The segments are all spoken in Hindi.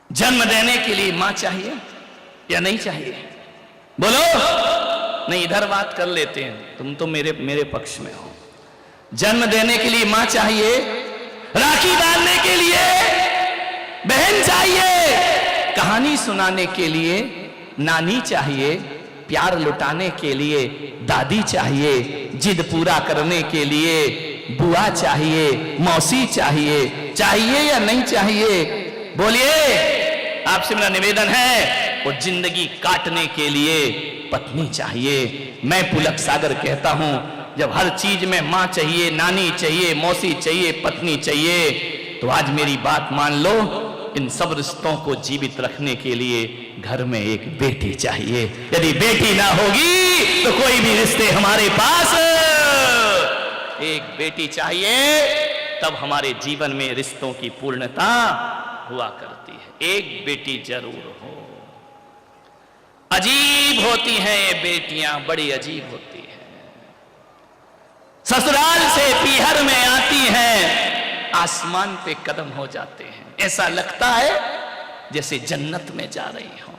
जन्म देने के लिए मां चाहिए या नहीं चाहिए? बोलो। नहीं, इधर बात कर लेते हैं, तुम तो मेरे पक्ष में हो। जन्म देने के लिए मां चाहिए, राखी बांधने के लिए बहन चाहिए, कहानी सुनाने के लिए नानी चाहिए, प्यार लुटाने के लिए दादी चाहिए, जिद पूरा करने के लिए बुआ चाहिए, मौसी चाहिए। चाहिए या नहीं चाहिए? बोलिए। आपसे मेरा निवेदन है, और जिंदगी काटने के लिए पत्नी चाहिए। मैं पुलक सागर कहता हूं, जब हर चीज में मां चाहिए, नानी चाहिए, मौसी चाहिए, पत्नी चाहिए, तो आज मेरी बात मान लो, इन सब रिश्तों को जीवित रखने के लिए घर में एक बेटी चाहिए। यदि बेटी ना होगी तो कोई भी रिश्ते हमारे पास, एक बेटी चाहिए, तब हमारे जीवन में रिश्तों की पूर्णता हुआ करती है। एक बेटी जरूर हो। अजीब होती हैं ये बेटियां, बड़ी अजीब होती हैं। ससुराल से पीहर में आती हैं, आसमान पे कदम हो जाते हैं, ऐसा लगता है जैसे जन्नत में जा रही हो।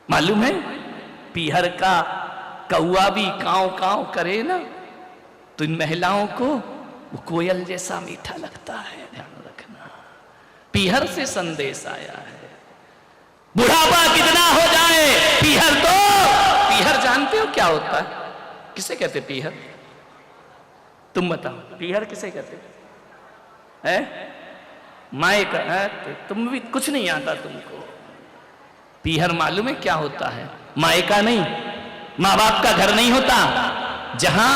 मालूम है, पीहर का कौआ भी कांव कांव करे ना, तो इन महिलाओं को वो कोयल जैसा मीठा लगता है। ध्यान रखना, पीहर से संदेश आया है। बुढ़ापा कितना हो जाए, पीहर तो, पीहर जानते हो क्या होता है? किसे कहते पीहर? तुम बताओ, पीहर किसे कहते हैं? मायका है? तुम भी कुछ नहीं आता तुमको। पीहर मालूम है क्या होता है? मायका नहीं, माँ बाप का घर नहीं होता। जहां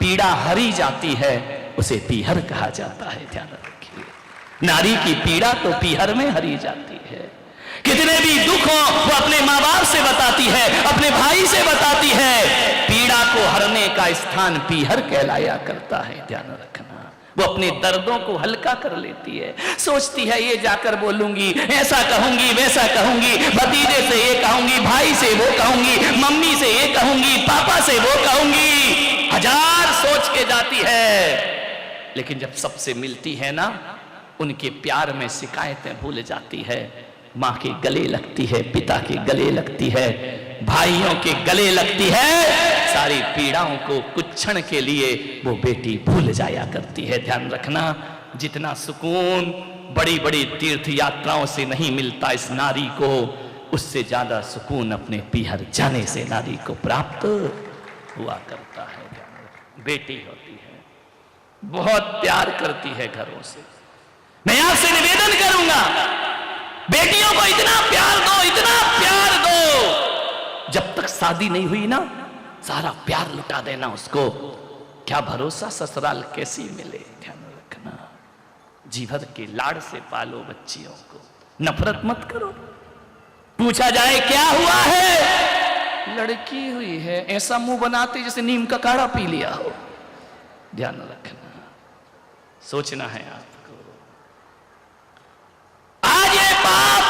पीड़ा हरी जाती है उसे पीहर कहा जाता है। ध्यान रखिए, नारी की पीड़ा तो पीहर में हरी जाती है। कितने भी दुख हो वो अपने माँ बाप से बताती है, अपने भाई से बताती है। पीड़ा को हरने का स्थान पीहर कहलाया करता है। ध्यान रखना, वो अपने दर्दों को हल्का कर लेती है। सोचती है ये जाकर बोलूंगी, ऐसा कहूंगी, वैसा कहूंगी, भतीजे से ये कहूंगी, भाई से वो कहूंगी, मम्मी से ये कहूंगी, पापा से वो कहूंगी, हजार सोच के जाती है। लेकिन जब सबसे मिलती है ना, उनके प्यार में शिकायतें भूल जाती है। माँ के गले लगती है, पिता के गले लगती है, भाइयों के गले लगती है। सारी पीड़ाओं को कुछ क्षण के लिए वो बेटी भूल जाया करती है। ध्यान रखना, जितना सुकून बड़ी बड़ी तीर्थ यात्राओं से नहीं मिलता इस नारी को, उससे ज्यादा सुकून अपने पीहर जाने से नारी को प्राप्त हुआ करता है। बेटी होती है, बहुत प्यार करती है घरों से। मैं आपसे निवेदन करूंगा, बेटियों को इतना प्यार दो, इतना प्यार दो, जब तक शादी नहीं हुई ना, सारा प्यार लुटा देना उसको। क्या भरोसा ससुराल कैसी मिले। ध्यान रखना, जीवन के लाड़ से पालो बच्चियों को, नफरत मत करो। पूछा जाए क्या हुआ है, लड़की हुई है, ऐसा मुंह बनाते जैसे नीम का काढ़ा पी लिया हो। ध्यान रखना, सोचना है आपको। आज ये पाप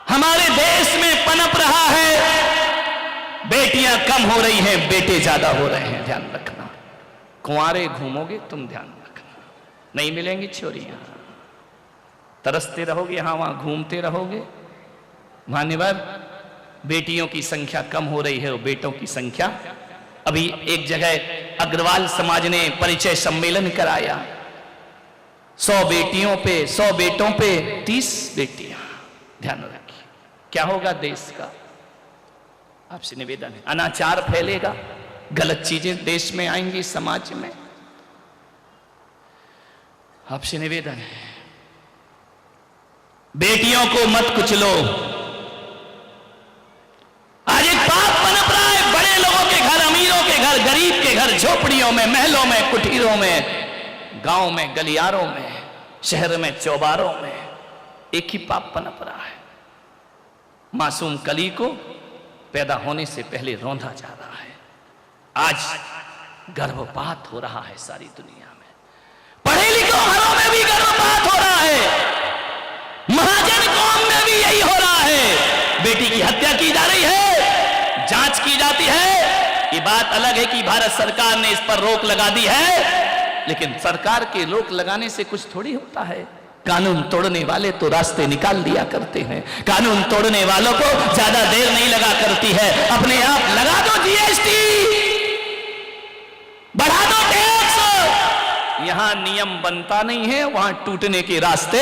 हमारे देश में पनप रहा है। बेटियां कम हो रही हैं, बेटे ज्यादा हो रहे हैं। ध्यान रखना, कुंवारे घूमोगे तुम, ध्यान रखना, नहीं मिलेंगी छोरियां। तरसते रहोगे, यहां वहां घूमते रहोगे। मान्यवर, बेटियों की संख्या कम हो रही है और बेटों की संख्या। अभी एक जगह अग्रवाल समाज ने परिचय सम्मेलन कराया। 100 बेटियों पे, 100 बेटों पे 30 बेटियां। ध्यान रखिए, क्या होगा देश का? आपसे निवेदन है, अनाचार फैलेगा, गलत चीजें देश में आएंगी, समाज में। आपसे निवेदन है, बेटियों को मत कुचलो। आज एक पाप पनप रहा है, बड़े लोगों के घर, अमीरों के घर, गरीब के घर, झोपड़ियों में, महलों में, कुटीरों में, गांव में, गलियारों में, शहर में, चौबारों में एक ही पाप पनप रहा है। मासूम कली को पैदा होने से पहले रौंदा जा रहा है। आज गर्भपात हो रहा है सारी दुनिया में। पढ़े लिखे घरों में भी गर्भपात हो रहा है, महाजन कौम में भी यही हो रहा है। बेटी की हत्या की जा रही है, जांच की जाती है। ये बात अलग है कि भारत सरकार ने इस पर रोक लगा दी है, लेकिन सरकार के रोक लगाने से कुछ थोड़ी होता है। कानून तोड़ने वाले तो रास्ते निकाल दिया करते हैं। कानून तोड़ने वालों को ज्यादा देर नहीं लगा करती है। अपने आप लगा दो जीएसटी, बढ़ा दो टैक्स। यहां नियम बनता नहीं है, वहां टूटने के रास्ते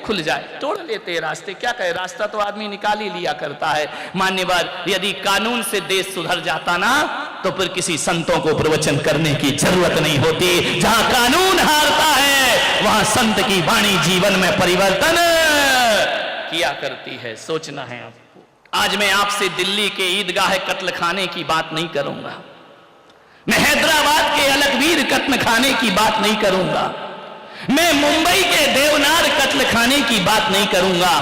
खुल जाए। तोड़ लेते हैं रास्ते, क्या कहे, रास्ता तो आदमी निकाल ही लिया करता है। मान्यवर, यदि कानून से देश सुधर जाता ना तो फिर किसी संतों को प्रवचन करने की जरूरत नहीं होती। जहां कानून हारता है वहां संत की वाणी जीवन में परिवर्तन किया करती है। सोचना है आपको। आज मैं आपसे दिल्ली के ईदगाह कत्ल खाने की बात नहीं करूंगा, मैं हैदराबाद के अलकवीर कत्ल खाने की बात नहीं करूंगा, मैं मुंबई के देवनार कत्ल खाने की बात नहीं करूंगा।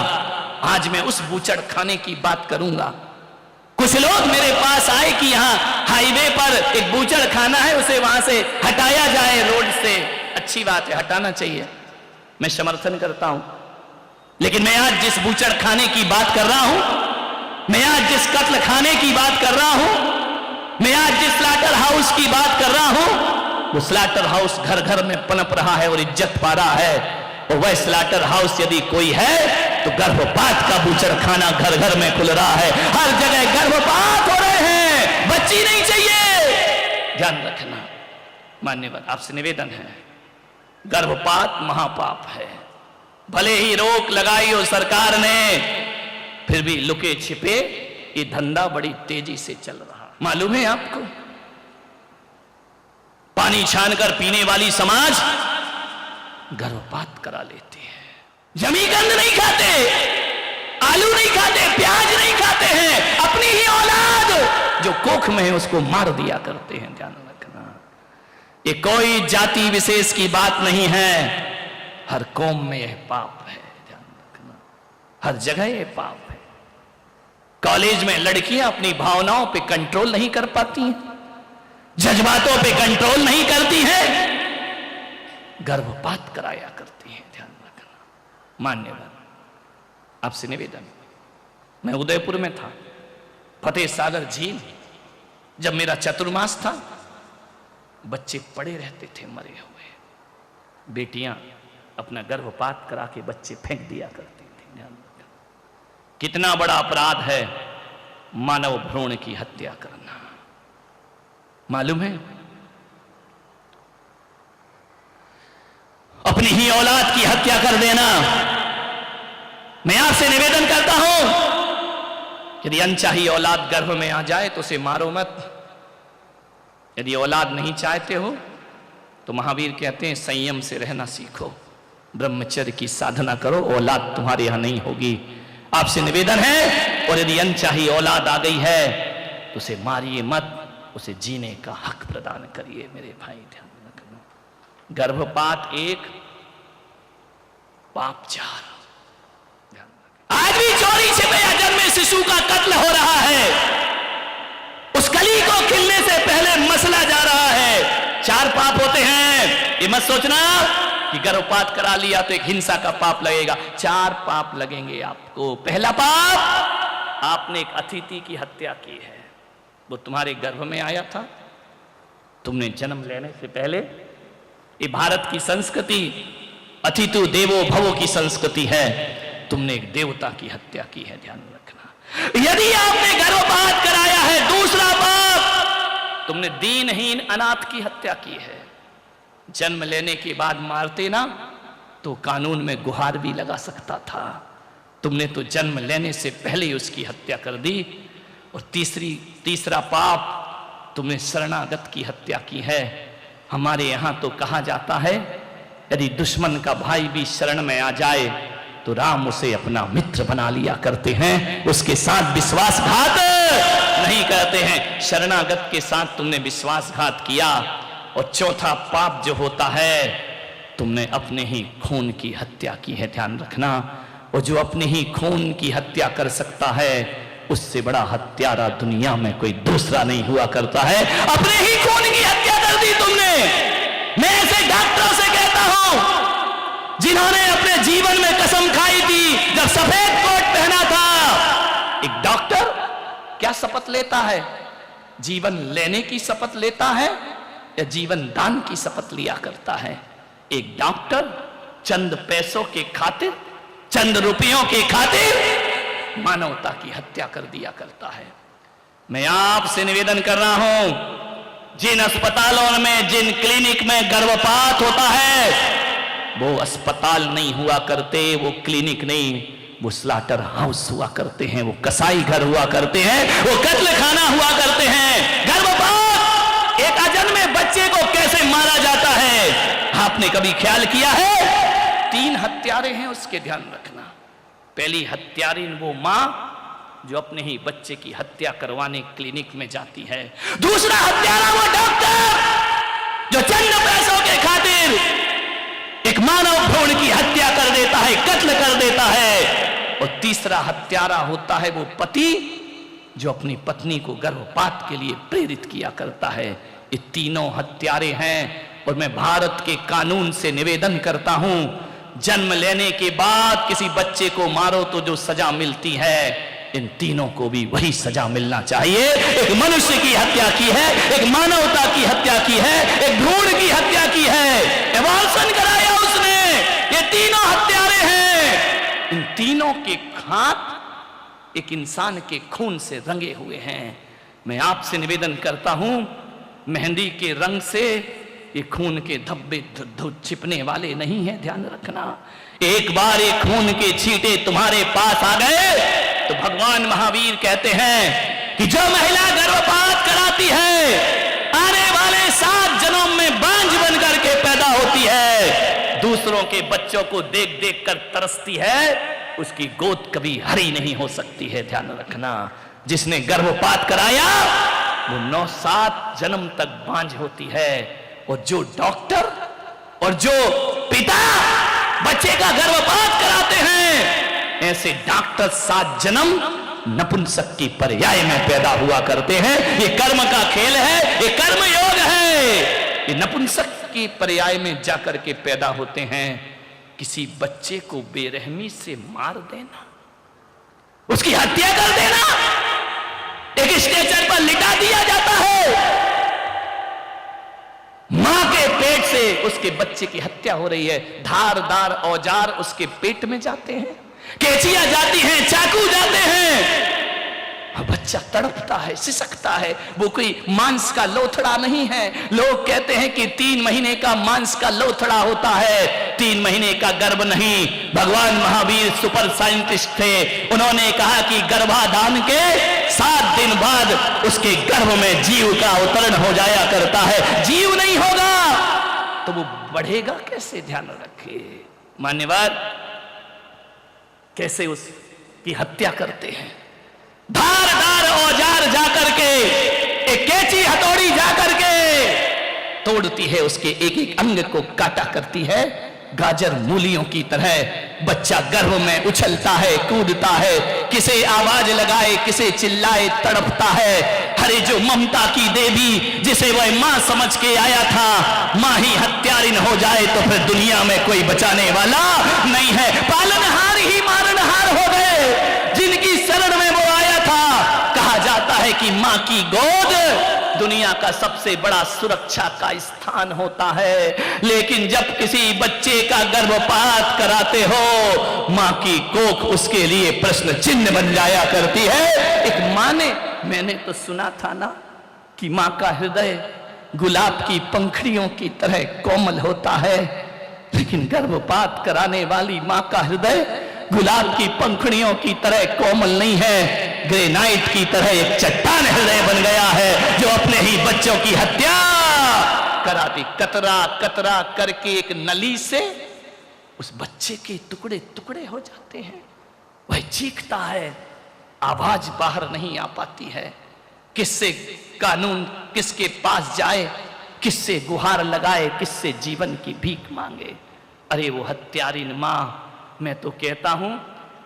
आज मैं उस बूचड़ खाने की बात करूंगा। कुछ लोग मेरे पास आए कि यहां हाईवे पर एक बूचड़ खाना है, उसे वहां से हटाया जाए रोड से। अच्छी बात है, हटाना चाहिए, मैं समर्थन करता हूं। लेकिन मैं आज जिस बूचड़ खाने की बात कर रहा हूं, मैं आज जिस कत्ल खाने की बात कर रहा हूं, मैं आज जिस स्लॉटर हाउस की बात कर रहा हूं, वो स्लॉटर हाउस घर घर में पनप रहा है और इज्जत पा रहा है। और वह स्लॉटर हाउस यदि कोई है तो गर्भपात का बूचड़ खाना घर घर में खुल रहा है। हर जगह गर्भपात हो रहे हैं, बच्ची नहीं चाहिए। ध्यान रखना मान्यवर, आपसे निवेदन है, गर्भपात महापाप है। भले ही रोक लगाई हो सरकार ने, फिर भी लुके छिपे ये धंधा बड़ी तेजी से चल रहा। मालूम है आपको, पानी छानकर पीने वाली समाज गर्भपात करा लेती है। जमीकंद नहीं खाते, आलू नहीं खाते, प्याज नहीं खाते हैं, अपनी ही औलाद जो कोख में है उसको मार दिया करते हैं। ध्यान रखना, ये कोई जाति विशेष की बात नहीं है, हर कौम में यह पाप है। ध्यान रखना, हर जगह यह पाप है। कॉलेज में लड़कियां अपनी भावनाओं पे कंट्रोल नहीं कर पाती हैं, जज्बातों पे कंट्रोल नहीं करती हैं, गर्भपात कराया करती हैं। ध्यान रखना मान्यवर, आपसे निवेदन, मैं उदयपुर में था, फतेह सागर झील, जब मेरा चतुर्मास था, बच्चे पड़े रहते थे मरे हुए। बेटियां अपना गर्भपात करा के बच्चे फेंक दिया करती थी। ध्यान रखना, कितना बड़ा अपराध है मानव भ्रूण की हत्या करना। मालूम है, अपनी ही औलाद की हत्या कर देना। मैं आपसे निवेदन करता हूं, यदि अनचाही औलाद गर्भ में आ जाए तो उसे मारो मत। यदि औलाद नहीं चाहते हो तो महावीर कहते हैं संयम से रहना सीखो, ब्रह्मचर्य की साधना करो, औलाद तुम्हारे यहां नहीं होगी। आपसे निवेदन है, और यदि अनचाही औलाद आ गई है तो उसे मारिए मत, उसे जीने का हक प्रदान करिए। मेरे भाई ध्यान रखना, गर्भपात एक, पाप चार। आज भी चोरी छिपे या जन्मे शिशु का कत्ल हो रहा है, उस कली को खिलने से पहले मसला जा रहा है। चार पाप होते हैं, ये मत सोचना कि गर्भपात करा लिया तो एक हिंसा का पाप लगेगा। चार पाप लगेंगे आपको। पहला पाप, आपने एक अतिथि की हत्या की है, वो तुम्हारे गर्भ में आया था, तुमने जन्म लेने से पहले, ये भारत की संस्कृति अतिथु देवो भवो की संस्कृति है, तुमने एक देवता की हत्या की है। ध्यान रखना, यदि आपने गर्भपात कराया है, दूसरा पाप, तुमने दीनहीन अनाथ की हत्या की है। जन्म लेने के बाद मारते ना तो कानून में गुहार भी लगा सकता था, तुमने तो जन्म लेने से पहले ही उसकी हत्या कर दी। और तीसरा पाप, तुमने शरणागत की हत्या की है। हमारे यहां तो कहा जाता है, यदि दुश्मन का भाई भी शरण में आ जाए तो राम उसे अपना मित्र बना लिया करते हैं, उसके साथ विश्वासघात नहीं करते हैं। शरणागत के साथ तुमने विश्वासघात किया। और चौथा पाप जो होता है, तुमने अपने ही खून की हत्या की है। ध्यान रखना, और जो अपने ही खून की हत्या कर सकता है, उससे बड़ा हत्यारा दुनिया में कोई दूसरा नहीं हुआ करता है। अपने ही खून की हत्या कर दी तुमने। मैं ऐसे डॉक्टरों से कहता हूं जिन्होंने अपने जीवन में कसम खाई थी, जब सफेद कोट पहना था। एक डॉक्टर क्या शपथ लेता है? जीवन लेने की शपथ लेता है या जीवन दान की शपथ लिया करता है? एक डॉक्टर चंद पैसों के खातिर, चंद रुपयों के खातिर मानवता की हत्या कर दिया करता है। मैं आपसे निवेदन कर रहा हूं, जिन अस्पतालों में, जिन क्लिनिक में गर्भपात होता है, वो अस्पताल नहीं हुआ करते, वो क्लिनिक नहीं, वो स्लाटर हाउस हुआ करते हैं, वो कसाई घर हुआ करते हैं, वो कत्ल खाना हुआ करते हैं। गर्भपात, एक अजन्मे बच्चे को कैसे मारा जाता है, आपने कभी ख्याल किया है? 3 हत्यारे हैं, उसके ध्यान रखना। पहली हत्यारिन वो मां जो अपने ही बच्चे की हत्या करवाने क्लिनिक में जाती है। दूसरा हत्यारा वो डॉक्टर जो चंद पैसों के खातिर एक मानव भ्रूण की हत्या कर देता है, कत्ल कर देता है। और तीसरा हत्यारा होता है वो पति जो अपनी पत्नी को गर्भपात के लिए प्रेरित किया करता है। ये तीनों हत्यारे हैं। और मैं भारत के कानून से निवेदन करता हूं, जन्म लेने के बाद किसी बच्चे को मारो तो जो सजा मिलती है, इन तीनों को भी वही सजा मिलना चाहिए। एक मनुष्य की हत्या की है, एक मानवता की हत्या की है, एक भ्रूण की हत्या की है, एबॉर्शन कराया उसने। ये तीनों हत्यारे हैं। इन तीनों के हाथ एक इंसान के खून से रंगे हुए हैं। मैं आपसे निवेदन करता हूं, मेहंदी के रंग से ये खून के धब्बे छिपने वाले नहीं है, ध्यान रखना। एक बार ये खून के छींटे तुम्हारे पास आ गए तो भगवान महावीर कहते हैं कि जो महिला गर्भपात कराती है, आने वाले 7 जन्म में बांझ बन करके पैदा होती है, दूसरों के बच्चों को देख देख कर तरसती है, उसकी गोद कभी हरी नहीं हो सकती है, ध्यान रखना। जिसने गर्भपात कराया वो 9-7 जन्म तक बांझ होती है। और जो डॉक्टर और जो पिता बच्चे का गर्भपात कराते हैं, ऐसे डॉक्टर 7 जन्म नपुंसक की पर्याय में पैदा हुआ करते हैं। ये कर्म का खेल है, ये कर्म योग है। ये नपुंसक की पर्याय में जाकर के पैदा होते हैं। किसी बच्चे को बेरहमी से मार देना, उसकी हत्या कर देना, एक स्ट्रेचर पर लिटा दिया जाता है। मां के पेट से उसके बच्चे की हत्या हो रही है, धारदार औजार उसके पेट में जाते हैं, कैंचियां जाती हैं, चाकू जाते हैं, बच्चा तड़पता है, सिसकता है। वो कोई मांस का लोथड़ा नहीं है। लोग कहते हैं कि 3 महीने का मांस का लोथड़ा होता है, 3 महीने का गर्भ नहीं। भगवान महावीर सुपर साइंटिस्ट थे, उन्होंने कहा कि गर्भाधान के 7 दिन बाद उसके गर्भ में जीव का अवतरण हो जाया करता है। जीव नहीं होगा तो वो बढ़ेगा कैसे, ध्यान रखे। मान्यवर कैसे उसकी हत्या करते हैं, धारदार औजार जाकर के, एक कैंची हथौड़ी जाकर के तोड़ती है, उसके एक एक अंग को काटा करती है। गाजर मूलियों की तरह बच्चा गर्भ में उछलता है, कूदता है, किसे आवाज लगाए, किसे चिल्लाए, तड़पता है। अरे जो ममता की देवी जिसे वह मां समझ के आया था, मां ही हत्यारिन हो जाए तो फिर दुनिया में कोई बचाने वाला नहीं है। पालनहार ही मारनहार हो गए, जिनकी शरण में वो आया था। कहा जाता है कि मां की गोद दुनिया का सबसे बड़ा सुरक्षा का स्थान होता है। लेकिन जब किसी बच्चे का गर्भपात कराते हो, मां की कोख उसके लिए प्रश्न चिन्ह बन जाया करती है। एक मां ने, मैंने तो सुना था ना कि मां का हृदय गुलाब की पंखड़ियों की तरह कोमल होता है, लेकिन गर्भपात कराने वाली मां का हृदय गुलाब की पंखड़ियों की तरह कोमल नहीं है, ग्रेनाइट की तरह एक चट्टान हृदय बन गया है, जो अपने ही बच्चों की हत्या कराती। कतरा कतरा करके एक नली से उस बच्चे के टुकड़े टुकड़े हो जाते हैं। वह चीखता है, आवाज बाहर नहीं आ पाती है। किससे कानून किसके पास जाए, किससे गुहार लगाए, किससे जीवन की भीख मांगे। अरे वो हत्यारिन मां, मैं तो कहता हूं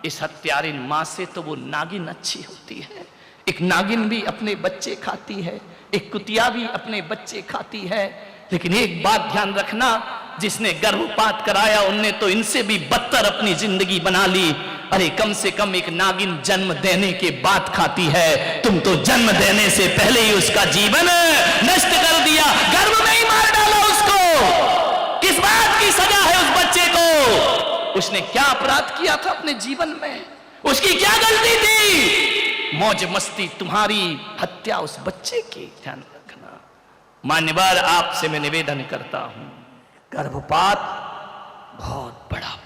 इस हत्यारिन मां से तो वो नागिन अच्छी होती है। एक नागिन भी अपने बच्चे खाती है, एक कुतिया भी अपने बच्चे खाती है। लेकिन एक बात ध्यान रखना, जिसने गर्भपात कराया उनने तो इनसे भी बदतर अपनी जिंदगी बना ली। अरे कम से कम एक नागिन जन्म देने के बाद खाती है, तुम तो जन्म देने से पहले ही उसका जीवन नष्ट कर दिया, गर्भ में ही मार डाला उसको। किस बात की सजा है उस बच्चे को? उसने क्या अपराध किया था अपने जीवन में? उसकी क्या गलती थी? मौज मस्ती तुम्हारी, हत्या उस बच्चे की। ध्यान रखना। मान्यवर, आपसे मैं निवेदन करता हूं, गर्भपात बहुत बड़ा